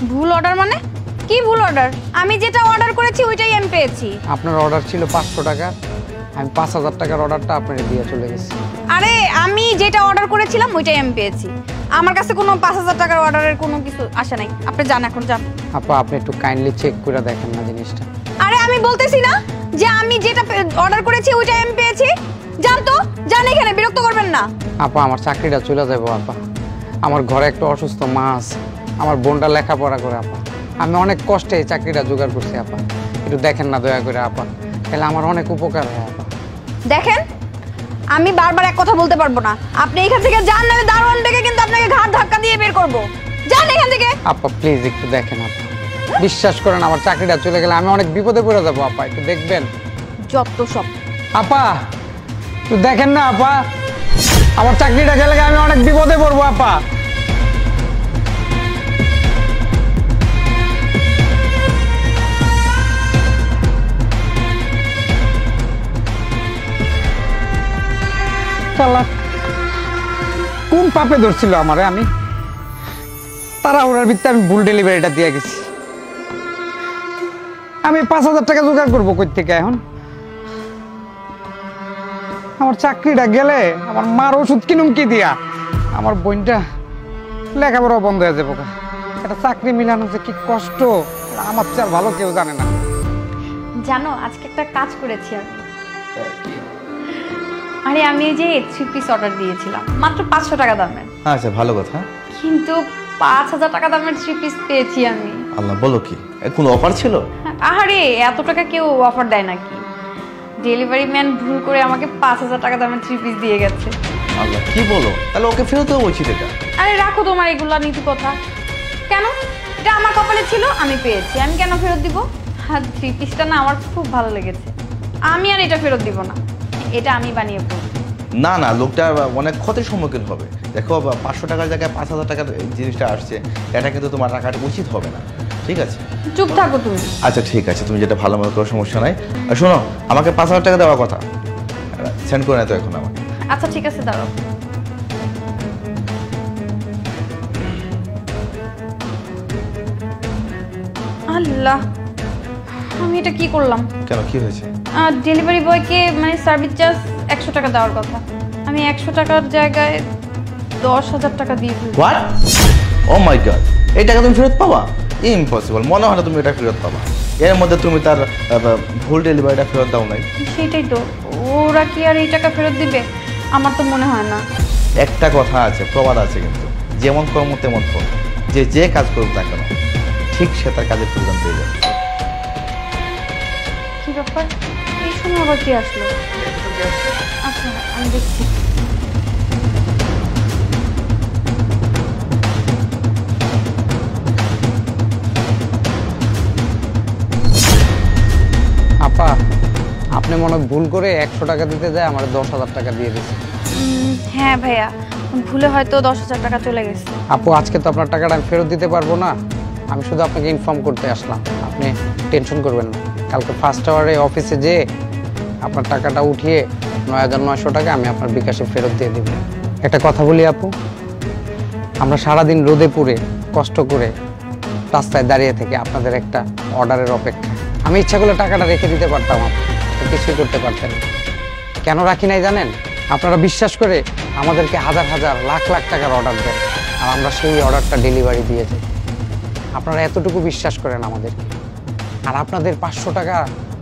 ভুল অর্ডার মানে? কি ভুল অর্ডার? আমি যেটা অর্ডার করেছি ওইটাই আমি পেয়েছি। আপনার অর্ডার ছিল 500 টাকা, আমি 5000 টাকার অর্ডারটা আপনাকে দিয়ে চলে গেছি। আরে আমি যেটা অর্ডার করেছিলাম ওইটাই আমি পেয়েছি। আমার কাছে কোনো 5000 টাকার অর্ডারের কোনো কিছু আসে নাই। আপনি যান, এখন যান। আপা আপনি একটু কাইন্ডলি চেক করে দেখেন না জিনিসটা। আরে আমি বলতেছি না যে আমি যেটা অর্ডার করেছি ওইটাই আমি পেয়েছি। যান তো, যান, এখানে বিরক্ত করবেন না। আপা আমার চাকরিটা চলে যাবো আপা, আমার ঘরে একটা অসুস্থ মা আছে, আমার বোনটা লেখাপড়া করে আপা, আমি অনেক কষ্টে এই চাকরিটা জোগাড় করছি আপা, একটু দেখেন না দয়া করে আপা, তাহলে আমার অনেক উপকার হয় আপা। দেখেন, আমি বারবার এক কথা বলতে পারবো না। আপনি এখান থেকে যান, না দারোয়ান ডেকে কিন্তু আপনাকে ঘাট ধাক্কা দিয়ে বের করবো। যান এখান থেকে। আপা প্লিজ একটু দেখেন আপা, বিশ্বাস করেন আমার চাকরিটা চলে গেলে আমি অনেক বিপদে পড়ে যাবো আপা, একটু দেখবেন। যত সব। আপা একটু দেখেন না আপা, আমার চাকরিটা গেলে আমি অনেক বিপদে পড়বো আপা। কোন পাপে ধরছিল আমারে, আমি তারা ওনার ভিত্তিতে আমি ভুল ডেলিভারিটা দিয়ে গেছি। আমি 5000 টাকা জোগাড় করবো কই থেকে এখন? আমার চাকরিটা গেলে আমার মার ওষুধ কিনুম কি দিয়া, আমার বোনটা লেখাপড়া বন্ধ হয়ে যাবো। একটা চাকরি মিলানো যে কি কষ্ট, আমার চেয়ে ভালো কেউ জানে না। জানো আজকে একটা কাজ করেছি আমি। আরে আমি এই যে 3 পিস অর্ডার দিয়েছিলাম মাত্র 500 টাকা দামের। আচ্ছা ভালো কথা, কিন্তু 5000 টাকা দামের 3 পিস পেয়েছি আমি। আল্লাহ, বলো কি, কোনো অফার ছিল? আরে এত টাকা কেউ অফার দেয় নাকি? ডেলিভারি ম্যান ভুল করে আমাকে 5000 টাকা দামের 3 পিস দিয়ে গেছে। আল্লাহ, কি বলো? তাহলে ওকে ফেরত দেবো বলছি এটা। আরে রাখো তোমার এগুলা নীতি কথা। কেন? এটা আমার কপালে ছিল, আমি পেয়েছি, আমি কেন ফেরত দিব? আর 3 পিসটা না আমার খুব ভালো লেগেছে, আমি আর এটা ফেরত দিব না, এটা আমি বানিয়ে পড়ব। না না, লোকটা অনেক ক্ষতির সম্মুখীন হবে। দেখো 500 টাকার জায়গায় 5000 টাকার জিনিসটা আসছে, এটা কিন্তু তোমার রাখাটা উচিত হবে না, ঠিক আছে? চুপ থাকো তুমি। আচ্ছা ঠিক আছে, তুমি যেটা ভালো মনে করো, সমস্যা নাই। আর শোনো, আমাকে 5000 টাকা দেওয়ার কথা, সেন্ড করে না তো এখন আমাকে। আচ্ছা ঠিক আছে, দাঁড়াও। আল্লাহ, আমি এটা কি করলাম? কেন, কি হয়েছে? ডেলিভারি বয়কে মানে সার্ভিস চার্জ 100 টাকা দেওয়ার কথা, আমি 100 টাকার জায়গায় 10,000 টাকা দিয়ে দিই। হোয়াট? ও মাই গড, এই টাকা তুমি ফেরত পাবা? ইম্পসিবল, মনে হয় না তুমি এটা ফেরত পাবা। এর মধ্যে তুমি তার ভুল ডেলিভারিটা ফেরত দাও নাই। সেটাই তো, ওরা কি আর এই টাকা ফেরত দিবে? আমার তো মনে হয় না। একটা কথা আছে, প্রবাদ আছে কিন্তু, যেমন কর্ম তেমন ফল। যে কাজ করুক না কেন, ঠিক সে তার কাজের পরিমাণ পেয়ে যাবে। কি ব্যাপার, এই সময় আবার কি আসলো? আচ্ছা আমি দেখছি। আপা আপনি মনে ভুল করে 100 টাকা দিতে যায় আমার 10,000 টাকা দিয়ে দিচ্ছে। হ্যাঁ ভাইয়া, ভুলে হয়তো 10,000 টাকা চলে গেছে। আপু আজকে তো আপনার টাকাটা আমি ফেরত দিতে পারবো না, আমি শুধু আপনাকে ইনফর্ম করতে আসলাম, আপনি টেনশন করবেন না। কালকে ফার্স্ট আওয়ারে অফিসে যেয়ে আপনার টাকাটা উঠিয়ে 9900 টাকা আমি আপনার বিকাশে ফেরত দিয়ে দেব। একটা কথা বলি আপু, আমরা সারাদিন রোদে পুড়ে কষ্ট করে রাস্তায় দাঁড়িয়ে থেকে আপনাদের একটা অর্ডারের অপেক্ষা, আমি ইচ্ছা করলে টাকাটা রেখে দিতে পারতাম, আপনি কিছুই করতে পারতেন। কেন রাখি নাই জানেন? আপনারা বিশ্বাস করে আমাদেরকে হাজার হাজার লাখ লাখ টাকার অর্ডার দেন, আর আমরা সেই অর্ডারটা ডেলিভারি দিয়ে যাই। আপনারা এতটুকু বিশ্বাস করেন আমাদেরকে, আর আপনাদের 500 টাকা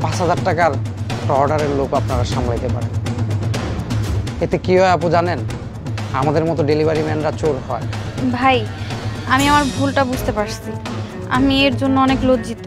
5000 টাকার একটা অর্ডারের লোক আপনারা সামলাইতে পারেন। এতে কি হয় আপু জানেন? আমাদের মতো ডেলিভারি ম্যানরা চোর হয়। ভাই, আমি আমার ভুলটা বুঝতে পারছি, আমি এর জন্য অনেক লজ্জিত।